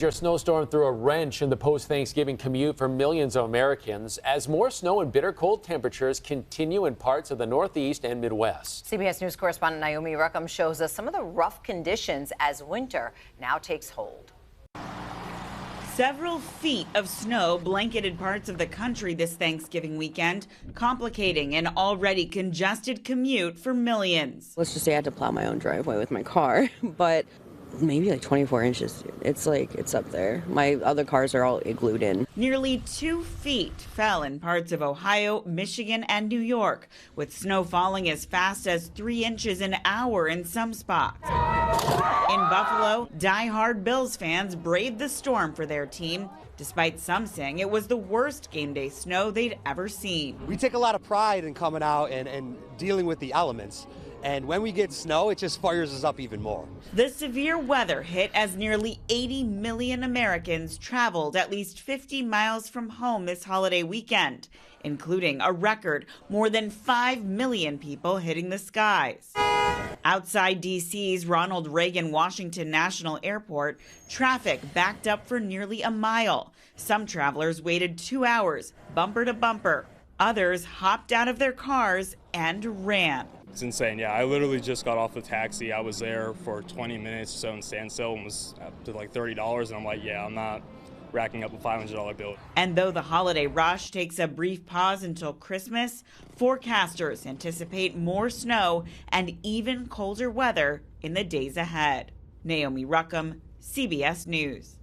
Your snowstorm threw a wrench in the post-Thanksgiving commute for millions of Americans as more snow and bitter cold temperatures continue in parts of the Northeast and Midwest. CBS News correspondent Naomi Ruckham shows us some of the rough conditions as winter now takes hold. Several feet of snow blanketed parts of the country this Thanksgiving weekend, complicating an already congested commute for millions. Let's just say I had to plow my own driveway with my car, but maybe like 24 inches. It's up there. My other cars are all glued in. Nearly 2 feet fell in parts of Ohio, Michigan, and New York, with snow falling as fast as 3 inches an hour in some spots. In Buffalo, die-hard Bills fans braved the storm for their team, despite some saying it was the worst game day snow they'd ever seen. We take a lot of pride in coming out and dealing with the elements. And when we get snow, it just fires us up even more. The severe weather hit as nearly 80 million Americans traveled at least 50 miles from home this holiday weekend, including a record more than 5 million people hitting the skies. Outside D.C.'s Ronald Reagan Washington National Airport, traffic backed up for nearly a mile. Some travelers waited 2 hours, bumper to bumper. Others hopped out of their cars and ran. It's insane. Yeah, I literally just got off the taxi. I was there for 20 minutes or so in standstill and was up to like $30. And I'm like, yeah, I'm not racking up a $500 bill. And though the holiday rush takes a brief pause until Christmas, forecasters anticipate more snow and even colder weather in the days ahead. Naomi Ruckham, CBS News.